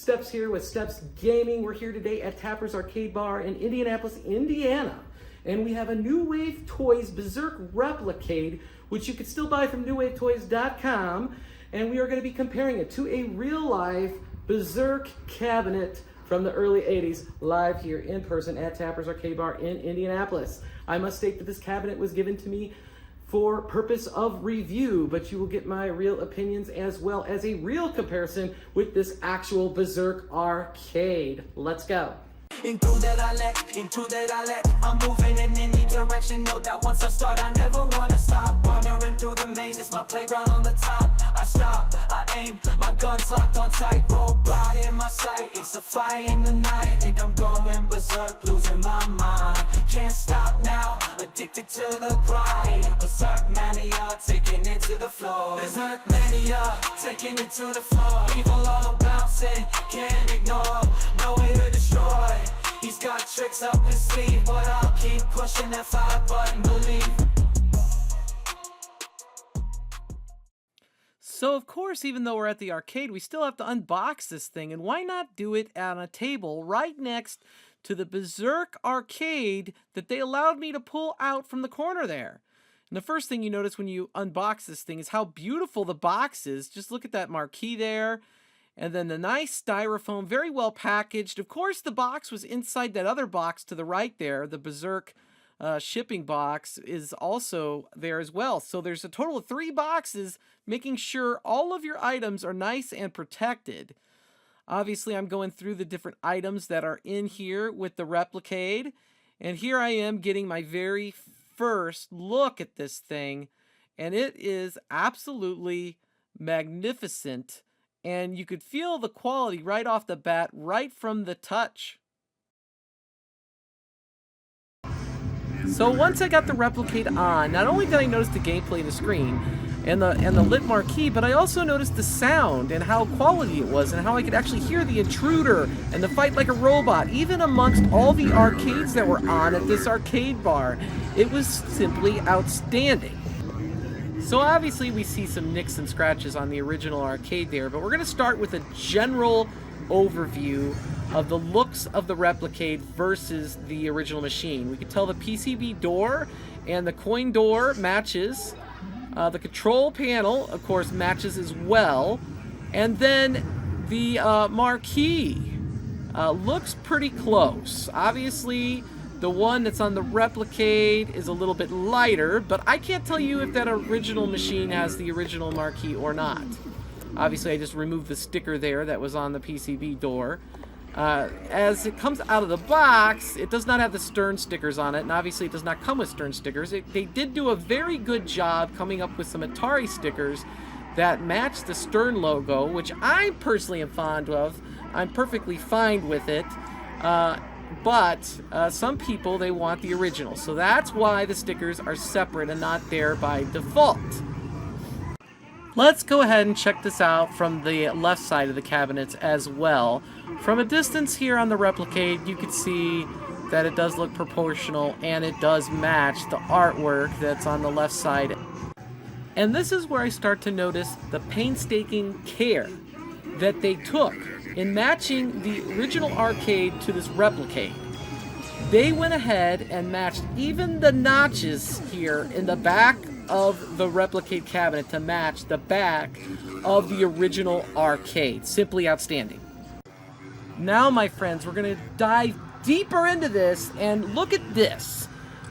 Steps here with Steps Gaming. We're here today at Tapper's Arcade Bar in Indianapolis, Indiana. And we have a New Wave Toys Berzerk Replicade, which you can still buy from newwavetoys.com. And we are going to be comparing it to a real-life Bezerk cabinet from the early 80s, live here in person at Tapper's Arcade Bar in Indianapolis. I must state that this cabinet was given to me for purpose of review, but you will get my real opinions as well as a real comparison with this actual Berzerk arcade. Let's go. Into that I let, I'm moving in any direction. Know that once I start, I never wanna stop. Wandering through the maze, it's my playground on the top. I stop, I aim, my gun's locked on tight. Robot in my sight, it's a fire in the night. Think I'm going berserk, losing my mind. Can't stop now, addicted to the grind. Berserk mania, taking it to the floor. Berserk mania, taking it to the floor. Evil all bouncing, can't ignore. No way to destroy. He's got tricks up his sleeve, but I'll keep pushing that fire button, believe. So of course, even though we're at the arcade, we still have to unbox this thing, and why not do it on a table right next to the Berzerk arcade that they allowed me to pull out from the corner there. And the first thing you notice when you unbox this thing is how beautiful the box is. Just look at that marquee there. And then the nice styrofoam, very well packaged. Of course, the box was inside that other box to the right there. The Berzerk shipping box is also there as well. So there's a total of 3 boxes, making sure all of your items are nice and protected. Obviously, I'm going through the different items that are in here with the Replicade. And here I am getting my very first look at this thing. And it is absolutely magnificent. And you could feel the quality right off the bat, right from the touch. So once I got the Replicade on, not only did I notice the gameplay of the screen and the lit marquee, but I also noticed the sound and how quality it was and how I could actually hear the intruder and the fight like a robot, even amongst all the arcades that were on at this arcade bar. It was simply outstanding. So obviously we see some nicks and scratches on the original arcade there, but we're going to start with a general overview of the looks of the Replicade versus the original machine. We can tell the PCB door and the coin door matches. The control panel, of course, matches as well. And then the marquee looks pretty close. Obviously, the one that's on the Replicade is a little bit lighter, but I can't tell you if that original machine has the original marquee or not. Obviously, I just removed the sticker there that was on the PCB door. As it comes out of the box, it does not have the Stern stickers on it, and obviously it does not come with Stern stickers. They did do a very good job coming up with some Atari stickers that match the Stern logo, which I personally am fond of. I'm perfectly fine with it. But some people, they want the original. So that's why the stickers are separate and not there by default. Let's go ahead and check this out from the left side of the cabinets as well. From a distance here on the Replicade, you can see that it does look proportional and it does match the artwork that's on the left side. And this is where I start to notice the painstaking care that they took in matching the original arcade to this Replicade. They went ahead and matched even the notches here in the back of the Replicade cabinet to match the back of the original arcade. Simply outstanding. Now, my friends, we're going to dive deeper into this and look at this.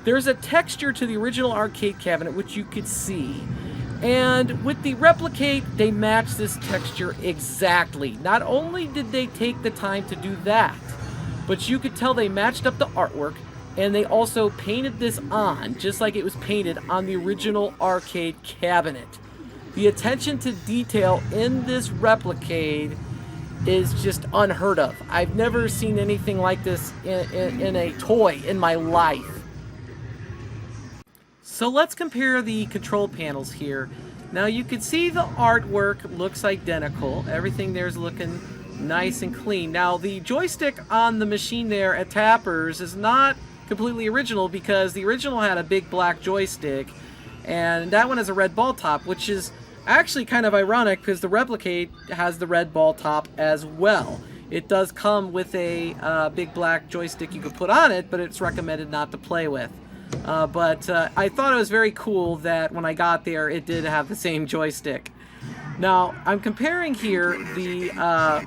There's a texture to the original arcade cabinet which you could see. And with the Replicade, they match this texture exactly. Not only did they take the time to do that, but you could tell they matched up the artwork, and they also painted this on, just like it was painted on the original arcade cabinet. The attention to detail in this Replicade is just unheard of. I've never seen anything like this in a toy in my life. So let's compare the control panels here. Now you can see the artwork looks identical. Everything there's looking nice and clean. Now the joystick on the machine there at Tapper's is not completely original because the original had a big black joystick and that one has a red ball top, which is actually kind of ironic because the Replicade has the red ball top as well. It does come with a big black joystick you could put on it, but it's recommended not to play with. But I thought it was very cool that when I got there, it did have the same joystick. Now, I'm comparing here the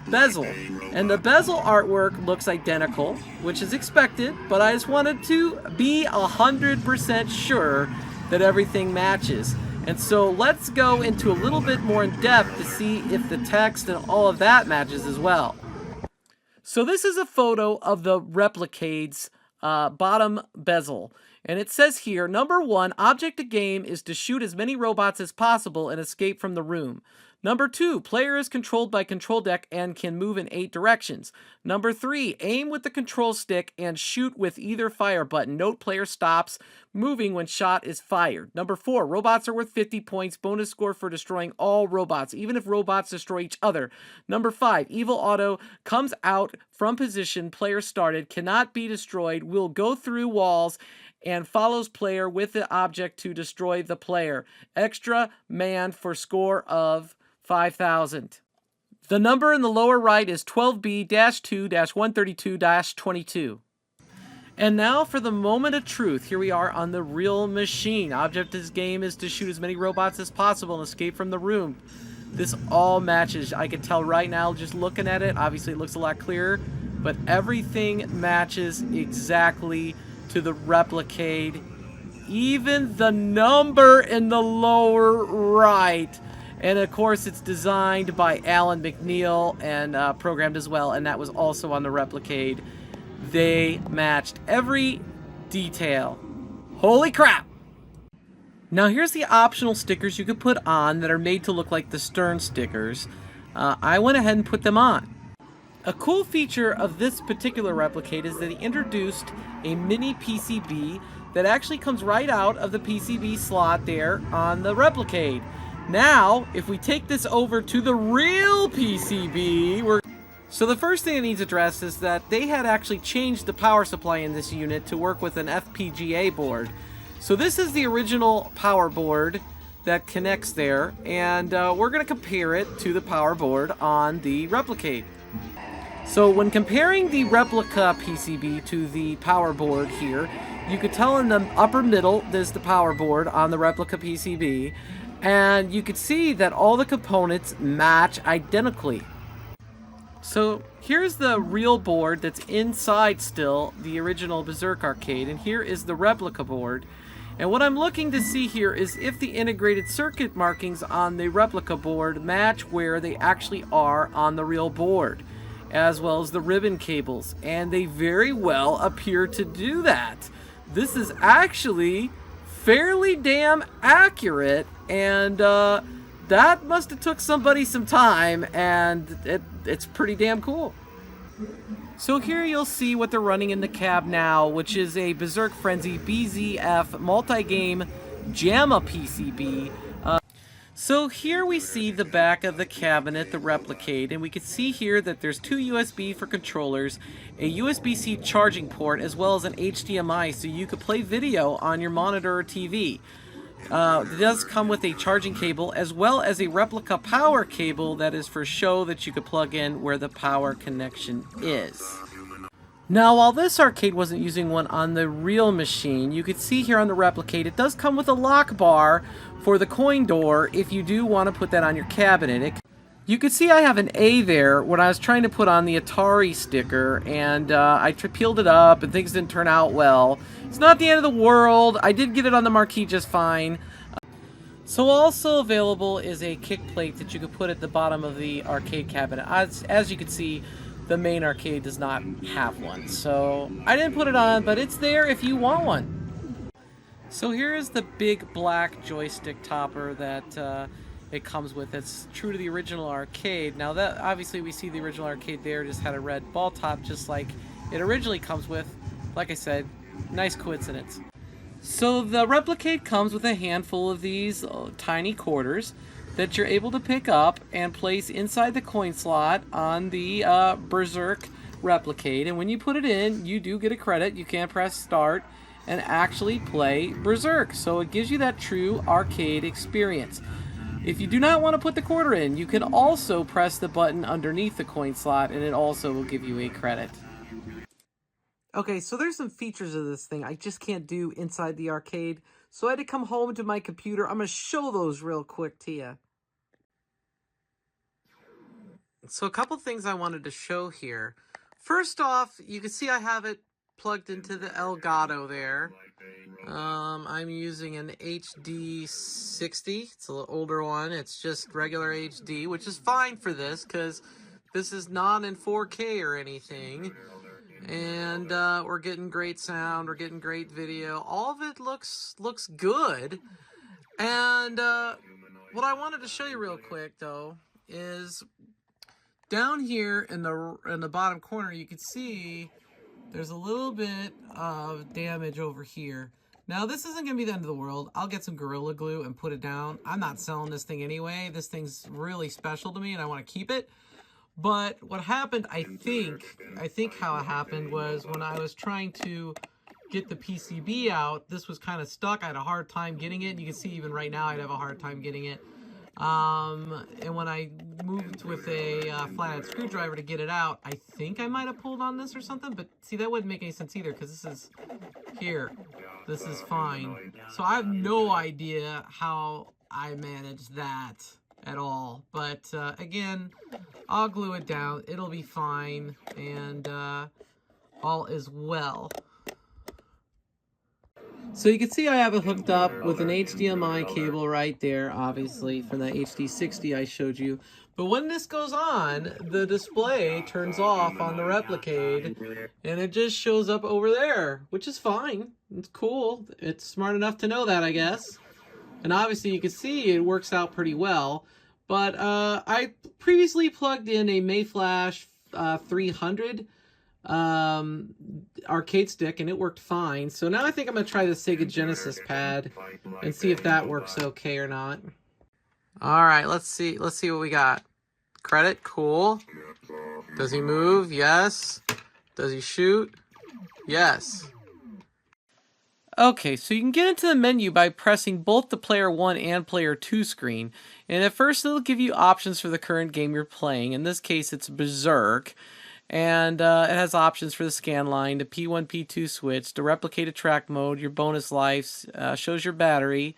bezel, and the bezel artwork looks identical, which is expected, but I just wanted to be 100% sure that everything matches. And so let's go into a little bit more in depth to see if the text and all of that matches as well. So this is a photo of the Replicades bottom bezel. And it says here, number 1, object of game is to shoot as many robots as possible and escape from the room. Number 2, player is controlled by control deck and can move in 8 directions. Number 3, aim with the control stick and shoot with either fire button. Note player stops moving when shot is fired. Number 4, robots are worth 50 points. Bonus score for destroying all robots, even if robots destroy each other. Number 5, evil auto comes out from position player started, cannot be destroyed, will go through walls, and follows player with the object to destroy the player. Extra man for score of 5,000. The number in the lower right is 12B-2-132-22. And now for the moment of truth. Here we are on the real machine. Object of this game is to shoot as many robots as possible and escape from the room. This all matches. I can tell right now just looking at it. Obviously it looks a lot clearer, but everything matches exactly to the Replicade. Even the number in the lower right. And of course it's designed by Alan McNeil and programmed as well, and that was also on the Replicade. They matched every detail. Holy crap! Now here's the optional stickers you could put on that are made to look like the Stern stickers. I went ahead and put them on. A cool feature of this particular Replicade is that he introduced a mini PCB that actually comes right out of the PCB slot there on the Replicade. Now, if we take this over to the real PCB, So the first thing that needs addressed is that they had actually changed the power supply in this unit to work with an FPGA board. So this is the original power board that connects there, and we're going to compare it to the power board on the Replicade. So when comparing the replica PCB to the power board here, you could tell in the upper middle there's the power board on the replica PCB, and you could see that all the components match identically. So here's the real board that's inside still the original Berzerk arcade, and here is the replica board. And what I'm looking to see here is if the integrated circuit markings on the replica board match where they actually are on the real board, as well as the ribbon cables, and they very well appear to do that. This is actually fairly damn accurate, and that must have took somebody some time, and it's pretty damn cool. So here you'll see what they're running in the cab now, which is a Berzerk Frenzy BZF multi-game JAMA PCB. So here we see the back of the cabinet, the Replicade, and we can see here that there's 2 USB for controllers, a USB-C charging port, as well as an HDMI, so you could play video on your monitor or TV. It does come with a charging cable as well as a replica power cable that is for show that you could plug in where the power connection is. Now, while this arcade wasn't using one on the real machine, you could see here on the Replicade it does come with a lock bar for the coin door if you do want to put that on your cabinet. You could see I have an A there when I was trying to put on the Atari sticker, and I peeled it up and things didn't turn out well. It's not the end of the world. I did get it on the marquee just fine. So also available is a kick plate that you could put at the bottom of the arcade cabinet. As you can see, the main arcade does not have one. So I didn't put it on, but it's there if you want one. So here is the big black joystick topper that it comes with. It's true to the original arcade. Now that obviously we see the original arcade there just had a red ball top just like it originally comes with. Like I said, nice coincidence. So the Replicade comes with a handful of these tiny quarters that you're able to pick up and place inside the coin slot on the Berzerk Replicade. And when you put it in, you do get a credit. You can press start and actually play Berzerk. So it gives you that true arcade experience. If you do not want to put the quarter in, you can also press the button underneath the coin slot, and it also will give you a credit. Okay, so there's some features of this thing I just can't do inside the arcade, so I had to come home to my computer. I'm going to show those real quick to you. So a couple things I wanted to show here. First off, you can see I have it plugged into the Elgato there. I'm using an HD 60. It's a little older one. It's just regular HD, which is fine for this because this is not in 4K or anything. And we're getting great sound. We're getting great video. All of it looks good. And what I wanted to show you real quick though is down here in the bottom corner, you can see there's a little bit of damage over here. Now, this isn't going to be the end of the world. I'll get some Gorilla Glue and put it down. I'm not selling this thing anyway. This thing's really special to me, and I want to keep it. But what happened, I think how it happened was when I was trying to get the PCB out, this was kind of stuck. I had a hard time getting it. You can see even right now I'd have a hard time getting it. And when I moved with a flathead screwdriver to get it out, I think I might have pulled on this or something, but see, that wouldn't make any sense either because this is here. This is fine. So I have no idea how I managed that at all. But again, I'll glue it down. It'll be fine, and all is well. So you can see I have it hooked up with an HDMI cable right there, obviously, from that HD60 I showed you. But when this goes on, the display turns off on the Replicade, and it just shows up over there, which is fine. It's cool. It's smart enough to know that, I guess. And obviously you can see it works out pretty well. But I previously plugged in a Mayflash 300 arcade stick, and it worked fine. So now I think I'm gonna try the Sega Genesis pad and see if that works okay or not. All right, let's see what we got. Credit, cool. Does he move? Yes. Does he shoot? Yes. Okay, so you can get into the menu by pressing both the Player 1 and Player 2 screen. And at first it'll give you options for the current game you're playing. In this case, it's Bezerk. And it has options for the scan line, the P1, P2 switch, the replicated track mode, your bonus lives, shows your battery,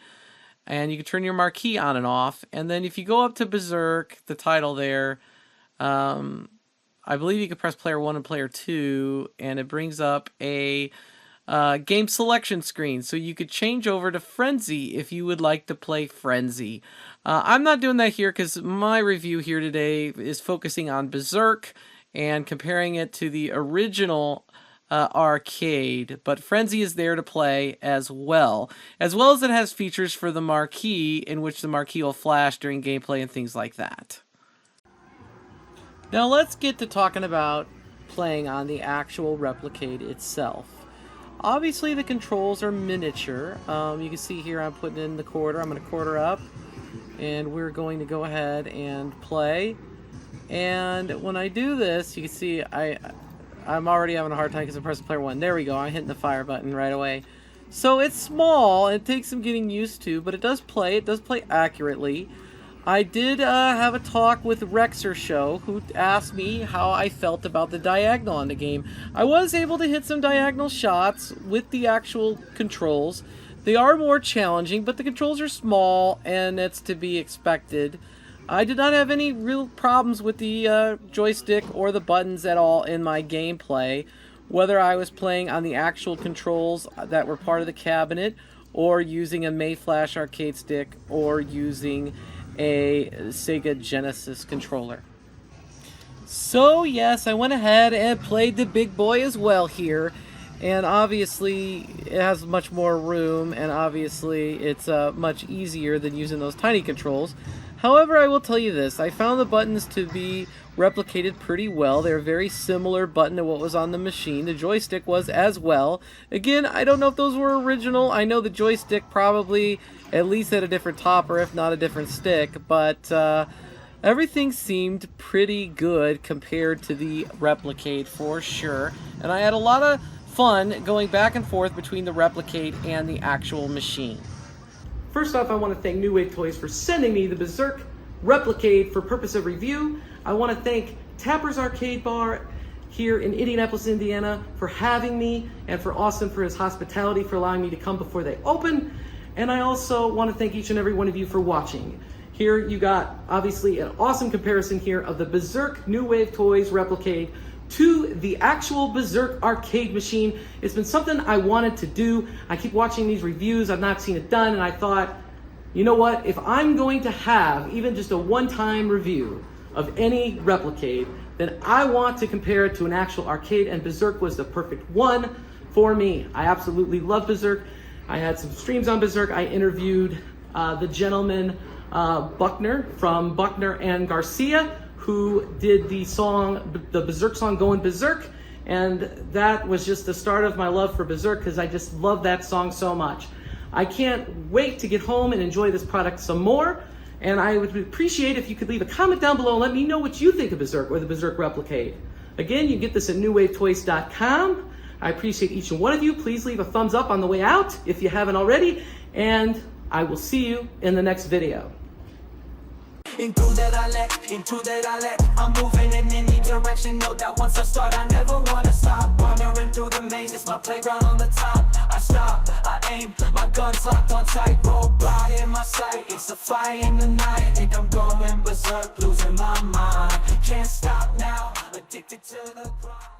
and you can turn your marquee on and off. And then if you go up to Berserk, the title there, I believe you can press Player 1 and Player 2, and it brings up a game selection screen. So you could change over to Frenzy if you would like to play Frenzy. I'm not doing that here because my review here today is focusing on Berserk and comparing it to the original arcade, but Frenzy is there to play as well as it has features for the marquee, in which the marquee will flash during gameplay and things like that. Now let's get to talking about playing on the actual Replicade itself. Obviously the controls are miniature. You can see here I'm putting in the quarter. I'm going to quarter up, and we're going to go ahead and play. And when I do this, you can see I'm already having a hard time because I'm pressing Player 1. There we go. I'm hitting the fire button right away. So it's small, and it takes some getting used to, but it does play. It does play accurately. I did have a talk with Rexer Show, who asked me how I felt about the diagonal on the game. I was able to hit some diagonal shots with the actual controls. They are more challenging, but the controls are small, and it's to be expected. I did not have any real problems with the joystick or the buttons at all in my gameplay, whether I was playing on the actual controls that were part of the cabinet, or using a Mayflash arcade stick, or using a Sega Genesis controller. So yes, I went ahead and played the big boy as well here, and obviously it has much more room, and obviously it's much easier than using those tiny controls. However, I will tell you this, I found the buttons to be replicated pretty well. They're a very similar button to what was on the machine. The joystick was as well. Again, I don't know if those were original. I know the joystick probably at least had a different topper, if not a different stick, but everything seemed pretty good compared to the Replicade for sure. And I had a lot of fun going back and forth between the Replicade and the actual machine. First off, I want to thank New Wave Toys for sending me the Berzerk Replicade for purpose of review. I want to thank Tapper's Arcade Bar here in Indianapolis, Indiana for having me, and for Austin for his hospitality, for allowing me to come before they open. And I also want to thank each and every one of you for watching. Here you got obviously an awesome comparison here of the Berzerk New Wave Toys Replicade to the actual Berzerk arcade machine. It's been something I wanted to do. I keep watching these reviews, I've not seen it done, and I thought, you know what, if I'm going to have even just a one-time review of any Replicade, then I want to compare it to an actual arcade, and Berzerk was the perfect one for me. I absolutely love Berzerk. I had some streams on Berzerk. I interviewed the gentleman Buckner from Buckner and Garcia, who did the song, the Berzerk song Going Berzerk, and that was just the start of my love for Berzerk because I just love that song so much. I can't wait to get home and enjoy this product some more, and I would appreciate if you could leave a comment down below and let me know what you think of Berzerk or the Berzerk Replicade. Again, you can get this at newwavetoys.com. I appreciate each and one of you. Please leave a thumbs up on the way out if you haven't already, and I will see you in the next video. Into that I let, I'm moving in any direction. Know that once I start, I never wanna stop. Wandering through the maze, it's my playground on the top. I stop, I aim, my gun's locked on tight. Roadblock in my sight, it's a fire in the night. Think I'm going berserk, losing my mind. Can't stop now, addicted to the grind.